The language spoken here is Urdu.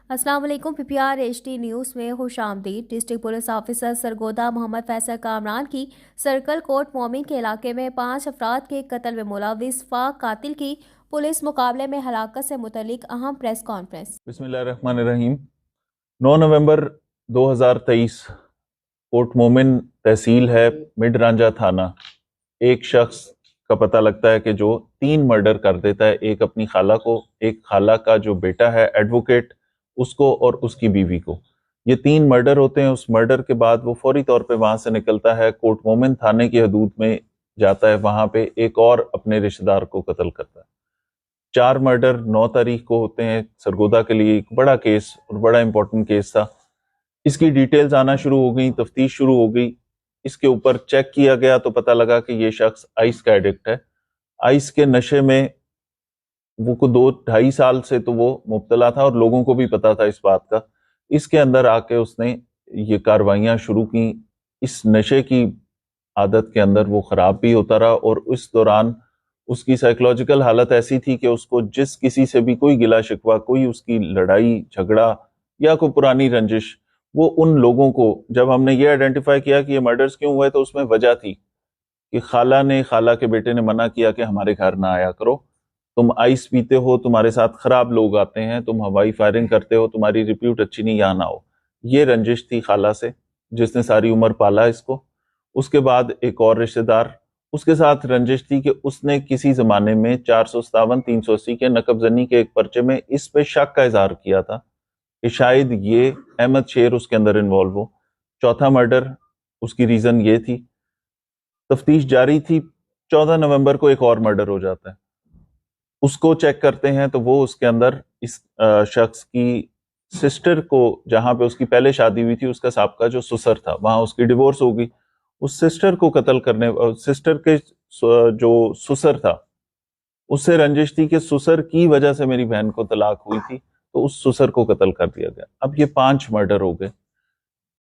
السلام علیکم P P R H T news میں خوش آمدید۔ District police officer Sargodha Muhammad Faisal Kamran کی سرکل کوٹ مومن کے علاقے میں 5 افراد کے قتل میں ملوث فاق قاتل کی پولیس مقابلے میں ہلاکت سے متعلق اہم پریس کانفرنس۔ بسم اللہ الرحمن الرحیم۔ 9 نومبر 2023 کوٹ مومن تحصیل ہے، مڈ رانجھا تھانہ، ایک شخص کا پتہ لگتا ہے کہ جو 3 مرڈر کر دیتا ہے، ایک اپنی خالہ کو، ایک خالہ کا جو بیٹا ہے ایڈوکیٹ اس کو، اور اس کی بیوی کو۔ یہ 3 مرڈر ہوتے ہیں۔ اس مرڈر کے بعد وہ فوری طور پہ وہاں سے نکلتا ہے، کوٹ مومن تھانے کی حدود میں جاتا ہے، وہاں پہ ایک اور اپنے رشتہ دار کو قتل کرتا ہے۔ 4 مرڈر 9 تاریخ کو ہوتے ہیں۔ سرگودا کے لیے ایک بڑا کیس اور بڑا امپورٹنٹ کیس تھا۔ اس کی ڈیٹیلز آنا شروع ہو گئی، تفتیش شروع ہو گئی۔ اس کے اوپر چیک کیا گیا تو پتہ لگا کہ یہ شخص آئس کا ایڈکٹ ہے۔ آئس کے نشے میں وہ کو 2-2.5 سال سے تو وہ مبتلا تھا، اور لوگوں کو بھی پتا تھا اس بات کا۔ اس کے اندر آ کے اس نے یہ کاروائیاں شروع کی۔ اس نشے کی عادت کے اندر وہ خراب بھی ہوتا رہا، اور اس دوران اس کی سائیکولوجیکل حالت ایسی تھی کہ اس کو جس کسی سے بھی کوئی گلا شکوہ، کوئی اس کی لڑائی جھگڑا یا کوئی پرانی رنجش، وہ ان لوگوں کو، جب ہم نے یہ آئیڈینٹیفائی کیا کہ یہ مرڈرز کیوں ہوئے، تو اس میں وجہ تھی کہ خالہ کے بیٹے نے منع کیا کہ ہمارے گھر نہ آیا کرو، تم آئس پیتے ہو، تمہارے ساتھ خراب لوگ آتے ہیں، تم ہوائی فائرنگ کرتے ہو، تمہاری ریپیوٹ اچھی نہیں، یہاں نہ ہو۔ یہ رنجش تھی خالہ سے، جس نے ساری عمر پالا اس کو۔ اس کے بعد ایک اور رشتہ دار، اس کے ساتھ رنجش تھی کہ اس نے کسی زمانے میں 457 380 کے نقب زنی کے ایک پرچے میں اس پہ شک کا اظہار کیا تھا کہ شاید یہ احمد شیر اس کے اندر انوالو ہو۔ چوتھا مرڈر، اس کی ریزن یہ تھی۔ تفتیش جاری تھی۔ 14 نومبر کو ایک اور مرڈر ہو جاتا ہے۔ اس کو چیک کرتے ہیں تو وہ اس کے اندر اس شخص کی سسٹر کو، جہاں پہ اس کی پہلے شادی ہوئی تھی، اس کا سابقہ جو سسر تھا، وہاں اس کی ڈیورس ہو گئی۔ اس سسٹر کو قتل کرنے، سسٹر کے جو سسر تھا اس سے رنجش تھی کہ سسر کی وجہ سے میری بہن کو طلاق ہوئی تھی، تو اس سسر کو قتل کر دیا گیا۔ اب یہ 5 مرڈر ہو گئے۔